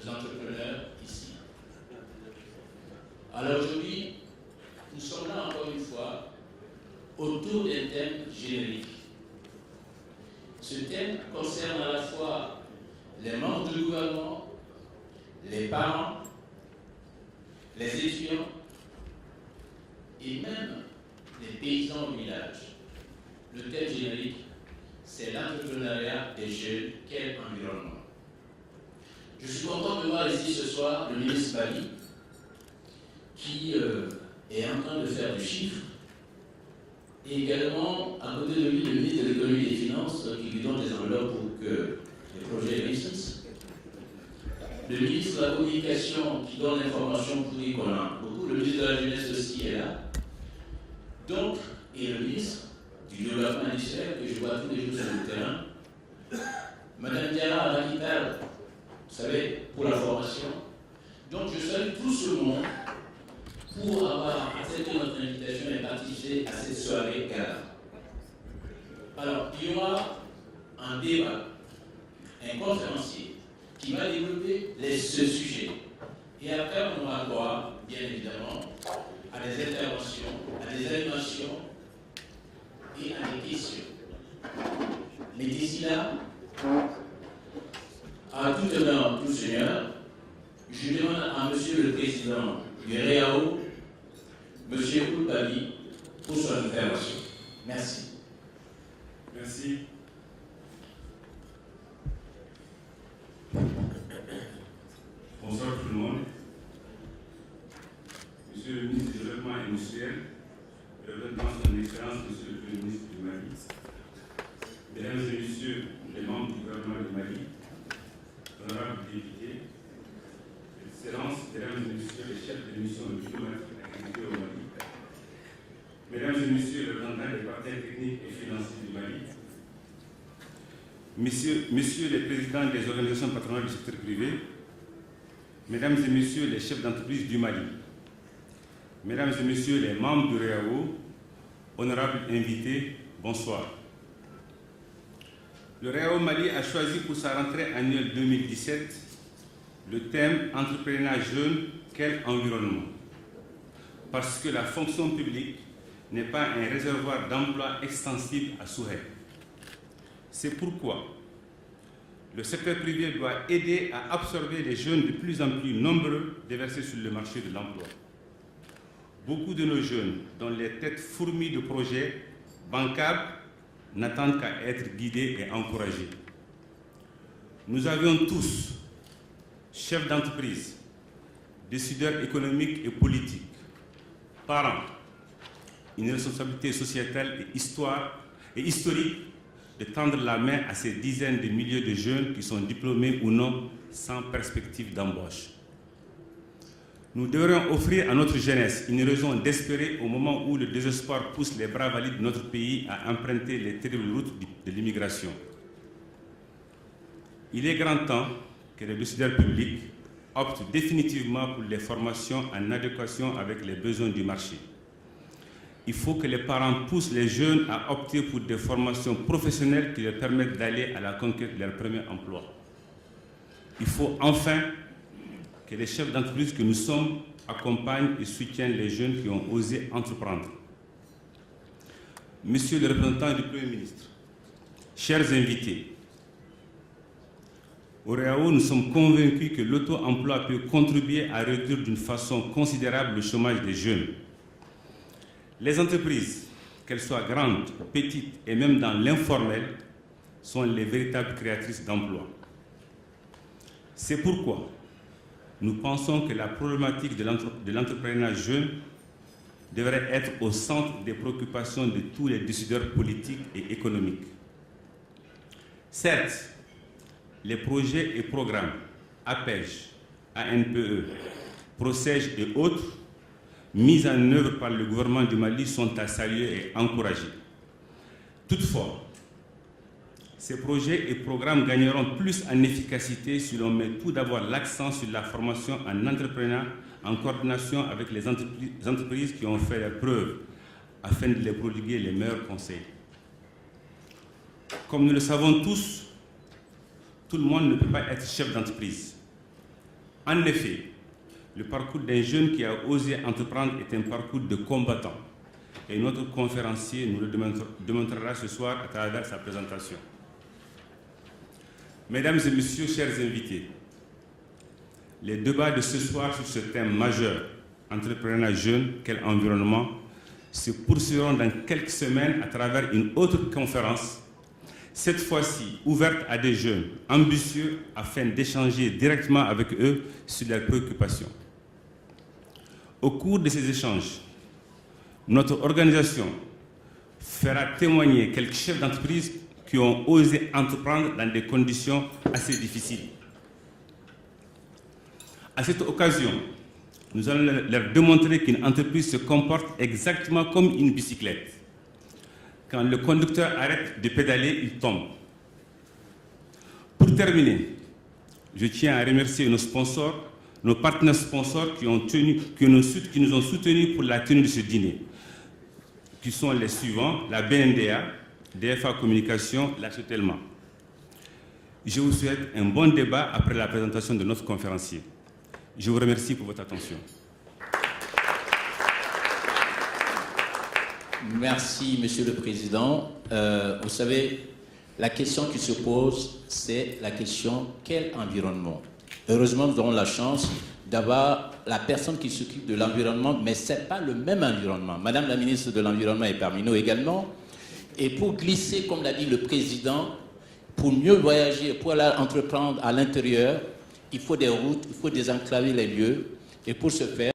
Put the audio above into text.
nos entrepreneurs ici. Alors aujourd'hui, nous sommes là encore une fois autour d'un thème générique. Ce thème concerne à la fois les membres du gouvernement, les parents, les étudiants et même les paysans au village. Le thème générique, c'est l'entrepreneuriat des jeunes, quel environnement. Je suis content de voir ici ce soir le ministre Bali qui est en train de faire du chiffre et également à côté de lui le ministre de l'économie et des finances qui lui donne des enveloppes pour que les projets réussissent. Le ministre de la communication qui donne l'information pour dire qu'on a beaucoup, le ministre de la jeunesse aussi est là. Donc, et le ministre du développement industriel que je vois tous les jours sur le terrain, Madame Diara Alakital, vous savez, pour la formation. Donc je salue tout ce monde pour avoir accepté notre invitation et participer à cette soirée gala. Alors, il y aura un débat, un conférencier qui va développer ce sujet. Et après, on aura droit, bien évidemment, à des interventions, à des animations et à des questions. Mais d'ici là, à tout honneur, tout seigneur, je demande à Monsieur le Président du REAO, Monsieur Oulbali, pour son intervention. Merci. Merci. Bonsoir tout le monde. Monsieur le ministre du Développement industriel, représentant son Excellence, Monsieur le Premier ministre du Mali, Mesdames et Messieurs les membres du gouvernement du Mali, honorables députés, Excellences, Mesdames et Messieurs les chefs de mission diplomatique accrédités au Mali, Mesdames et Messieurs les représentants des partenaires techniques et financiers du Mali, Messieurs les présidents des organisations patronales du secteur privé, Mesdames et Messieurs les chefs d'entreprise du Mali, Mesdames et Messieurs les membres du REAO, honorables invités, bonsoir. Le REAO Mali a choisi pour sa rentrée annuelle 2017 le thème « Entrepreneuriat jeune, quel environnement ?» parce que la fonction publique n'est pas un réservoir d'emplois extensible à souhait. C'est pourquoi le secteur privé doit aider à absorber les jeunes de plus en plus nombreux déversés sur le marché de l'emploi. Beaucoup de nos jeunes, dont les têtes fourmillent de projets bancables, n'attendent qu'à être guidés et encouragés. Nous avions tous, chefs d'entreprise, décideurs économiques et politiques, parents, une responsabilité sociétale et historique de tendre la main à ces dizaines de milliers de jeunes qui sont diplômés ou non sans perspective d'embauche. Nous devrions offrir à notre jeunesse une raison d'espérer au moment où le désespoir pousse les bras valides de notre pays à emprunter les terribles routes de l'immigration. Il est grand temps que les décideurs publics optent définitivement pour les formations en adéquation avec les besoins du marché. Il faut que les parents poussent les jeunes à opter pour des formations professionnelles qui leur permettent d'aller à la conquête de leur premier emploi. Il faut enfin que les chefs d'entreprise que nous sommes accompagnent et soutiennent les jeunes qui ont osé entreprendre. Monsieur le représentant du Premier ministre, chers invités, au REAO, nous sommes convaincus que l'auto-emploi peut contribuer à réduire d'une façon considérable le chômage des jeunes. Les entreprises, qu'elles soient grandes, petites et même dans l'informel, sont les véritables créatrices d'emplois. C'est pourquoi nous pensons que la problématique de l'entrepreneuriat jeune devrait être au centre des préoccupations de tous les décideurs politiques et économiques. Certes, les projets et programmes APEJ, ANPE, PROCEJ et autres mis en œuvre par le gouvernement du Mali sont à saluer et encourager. Toutefois, ces projets et programmes gagneront plus en efficacité si l'on met tout d'abord l'accent sur la formation en entrepreneuriat en coordination avec les entreprises qui ont fait leurs preuves afin de les prodiguer les meilleurs conseils. Comme nous le savons tous, tout le monde ne peut pas être chef d'entreprise. En effet, le parcours d'un jeune qui a osé entreprendre est un parcours de combattant. Et notre conférencier nous le démontrera ce soir à travers sa présentation. Mesdames et messieurs, chers invités, les débats de ce soir sur ce thème majeur, entrepreneuriat jeune, quel environnement, se poursuivront dans quelques semaines à travers une autre conférence, cette fois-ci ouverte à des jeunes ambitieux afin d'échanger directement avec eux sur leurs préoccupations. Au cours de ces échanges, notre organisation fera témoigner quelques chefs d'entreprise qui ont osé entreprendre dans des conditions assez difficiles. À cette occasion, nous allons leur démontrer qu'une entreprise se comporte exactement comme une bicyclette. Quand le conducteur arrête de pédaler, il tombe. Pour terminer, je tiens à remercier nos sponsors, nos partenaires sponsors qui nous ont soutenus pour la tenue de ce dîner, qui sont les suivants, la BNDA, DFA Communication, la Sotelma. Je vous souhaite un bon débat après la présentation de notre conférencier. Je vous remercie pour votre attention. Merci, Monsieur le Président. Vous savez, la question qui se pose, c'est la question quel environnement? Heureusement, nous aurons la chance d'avoir la personne qui s'occupe de l'environnement, mais ce n'est pas le même environnement. Madame la ministre de l'Environnement est parmi nous également. Et pour glisser, comme l'a dit le Président, pour mieux voyager, pour aller entreprendre à l'intérieur, il faut des routes, il faut désenclaver les lieux. Et pour ce faire,